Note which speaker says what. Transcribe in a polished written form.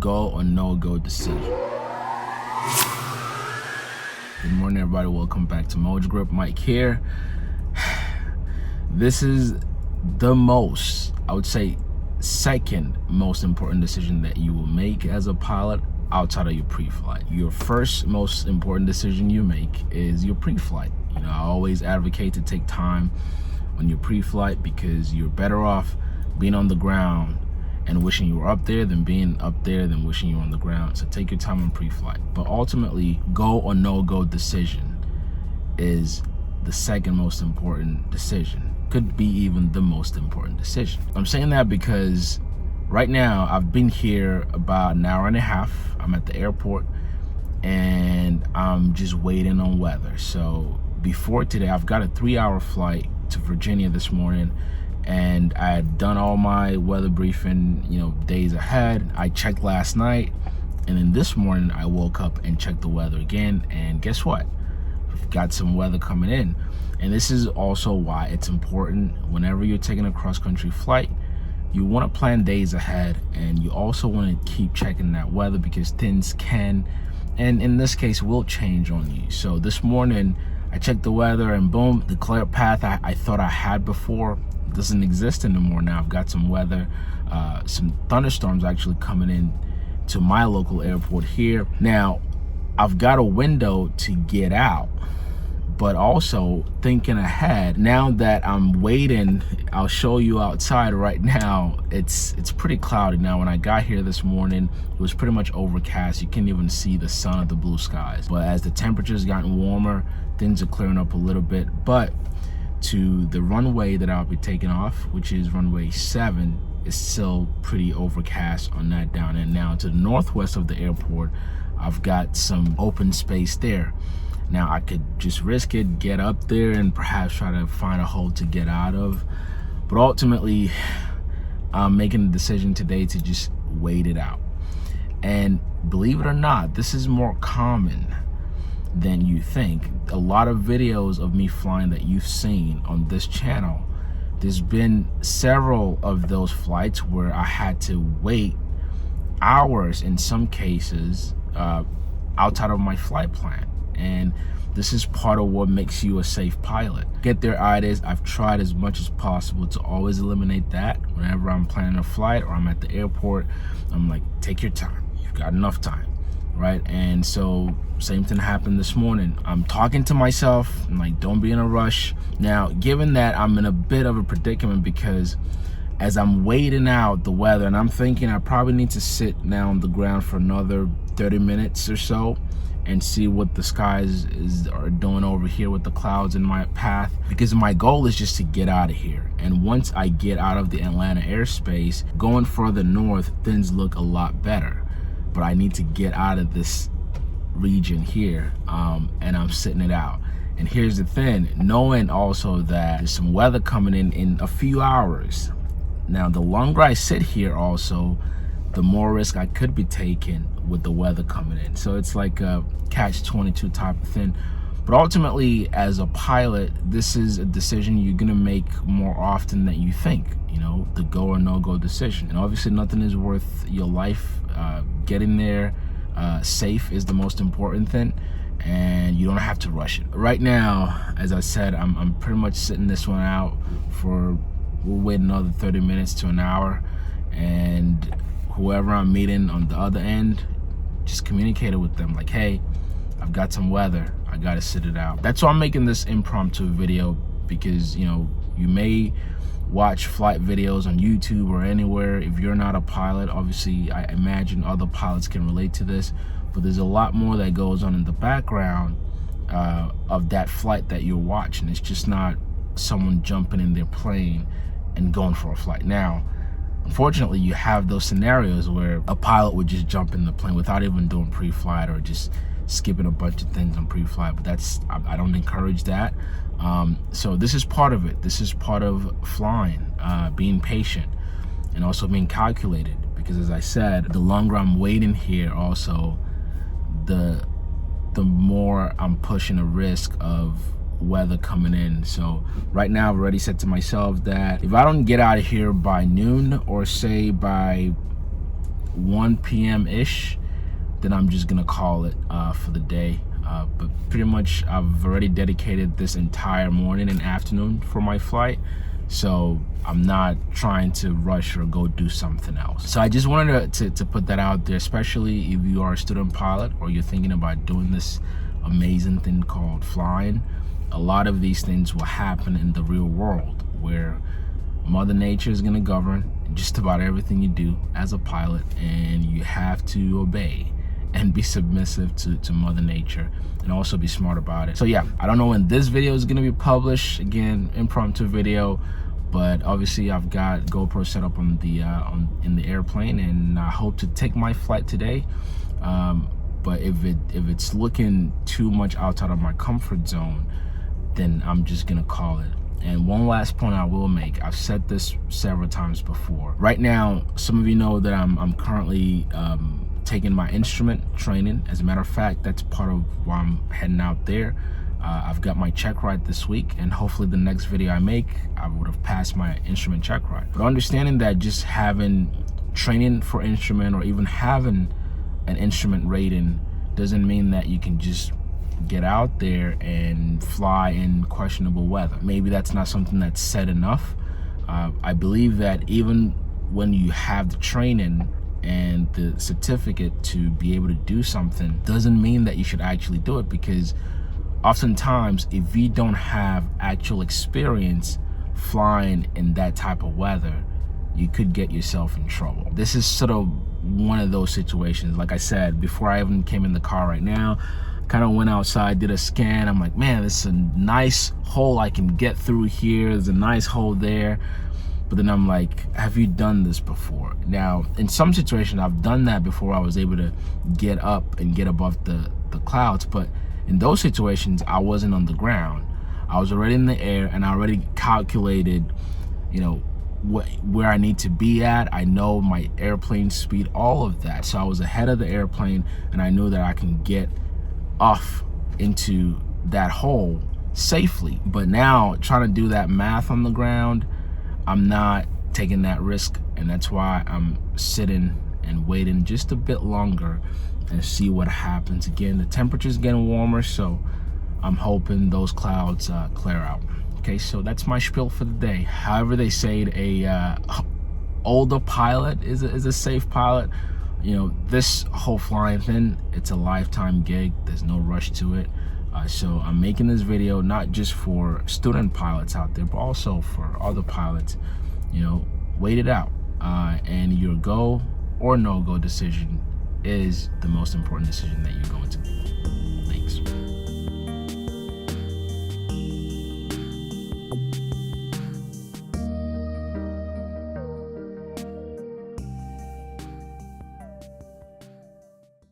Speaker 1: go or no-go decision. Good morning, everybody. Welcome back to Mojo Grip. Mike here. This is the most, I would say, second most important decision that you will make as a pilot outside of your pre-flight. Your first most important decision you make is your pre-flight. You know, I always advocate to take time on your pre-flight because you're better off being on the ground and wishing you were up there than being up there than wishing you were on the ground. So take your time on pre-flight. But ultimately, go or no-go decision is the second most important decision. Could be even the most important decision. I'm saying that because right now I've been here about an hour and a half. I'm at the airport and I'm just waiting on weather. So before today, I've got a 3-hour flight to Virginia this morning, and I had done all my weather briefing, you know, days ahead. I checked last night, and then this morning I woke up and checked the weather again, and guess what? We've got some weather coming in. And this is also why it's important whenever you're taking a cross-country flight, you want to plan days ahead, and you also want to keep checking that weather because things can, and in this case, will change on you. So this morning, I checked the weather and boom, the clear path I thought I had before doesn't exist anymore. Now I've got some weather, some thunderstorms actually coming in to my local airport here. Now, I've got a window to get out, but also thinking ahead, now that I'm waiting, I'll show you outside right now, it's pretty cloudy. Now, when I got here this morning, it was pretty much overcast. You can't even see the sun or the blue skies. But as the temperature's gotten warmer, things are clearing up a little bit. But to the runway that I'll be taking off, which is runway 7, is still pretty overcast on that down end. Now to the northwest of the airport, I've got some open space there. Now I could just risk it, get up there, and perhaps try to find a hole to get out of. But ultimately, I'm making the decision today to just wait it out. And believe it or not, this is more common than you think. A lot of videos of me flying that you've seen on this channel, there's been several of those flights where I had to wait hours in some cases outside of my flight plan. And this is part of what makes you a safe pilot. Get there itis. I've tried as much as possible to always eliminate that. Whenever I'm planning a flight or I'm at the airport, I'm like, take your time. You've got enough time, right? And so same thing happened this morning. I'm talking to myself. I'm like, don't be in a rush. Now, given that I'm in a bit of a predicament because as I'm waiting out the weather, and I'm thinking I probably need to sit now on the ground for another 30 minutes or so and see what the skies are doing over here with the clouds in my path, because my goal is just to get out of here. And once I get out of the Atlanta airspace, going further north, things look a lot better. But I need to get out of this region here, and I'm sitting it out. And here's the thing, knowing also that there's some weather coming in a few hours. Now, the longer I sit here also, the more risk I could be taking with the weather coming in. So it's like a catch-22 type of thing. But ultimately, as a pilot, this is a decision you're gonna make more often than you think, you know, the go or no-go decision. And obviously nothing is worth your life. Getting there safe is the most important thing, and you don't have to rush it. Right now, as I said, I'm pretty much sitting this one out for, we'll wait another 30 minutes to an hour, and whoever I'm meeting on the other end, just communicated with them like, hey, I've got some weather, I gotta sit it out. That's why I'm making this impromptu video, because, you know, you may watch flight videos on YouTube or anywhere. If you're not a pilot, obviously I imagine other pilots can relate to this, but there's a lot more that goes on in the background of that flight that you're watching. It's just not someone jumping in their plane and going for a flight. Now, unfortunately, you have those scenarios where a pilot would just jump in the plane without even doing pre-flight or just skipping a bunch of things on pre-flight, but I don't encourage that. So this is part of it. This is part of flying, being patient and also being calculated, because as I said, the longer I'm waiting here also, the more I'm pushing a risk of weather coming in. So right now I've already said to myself that if I don't get out of here by noon, or say by 1 p.m. ish, then I'm just gonna call it for the day. But pretty much I've already dedicated this entire morning and afternoon for my flight, so I'm not trying to rush or go do something else. So I just wanted to put that out there, especially if you are a student pilot or you're thinking about doing this amazing thing called flying. A lot of these things will happen in the real world, where Mother Nature is going to govern just about everything you do as a pilot, and you have to obey and be submissive to Mother Nature, and also be smart about it. So yeah, I don't know when this video is going to be published. Again, impromptu video, but obviously I've got GoPro set up on the in the airplane, and I hope to take my flight today. But if it's looking too much outside of my comfort zone, then I'm just gonna call it. And one last point I will make, I've said this several times before. Right now, some of you know that I'm currently taking my instrument training. As a matter of fact, that's part of why I'm heading out there. I've got my check ride this week, and hopefully the next video I make, I would have passed my instrument check ride. But understanding that just having training for instrument, or even having an instrument rating, doesn't mean that you can just get out there and fly in questionable weather. Maybe that's not something that's said enough. I believe that even when you have the training and the certificate to be able to do something, doesn't mean that you should actually do it, because oftentimes if you don't have actual experience flying in that type of weather, you could get yourself in trouble. This is sort of one of those situations. Like I said, before I even came in the car right now, kind of went outside, did a scan. I'm like, man, this is a nice hole I can get through here. There's a nice hole there. But then I'm like, have you done this before? Now, in some situations, I've done that before. I was able to get up and get above the clouds. But in those situations, I wasn't on the ground. I was already in the air, and I already calculated, you know, where I need to be at. I know my airplane speed, all of that. So I was ahead of the airplane, and I knew that I can get off into that hole safely. But now trying to do that math on the ground, I'm not taking that risk, and that's why I'm sitting and waiting just a bit longer and see what happens. Again, the temperature's getting warmer, so I'm hoping those clouds clear out. Okay, so that's my spiel for the day. However they say it, a older pilot is a safe pilot. You know, this whole flying thing, it's a lifetime gig. There's no rush to it. So I'm making this video not just for student pilots out there, but also for other pilots. You know, wait it out. And your go or no-go decision is the most important decision that you're going to make.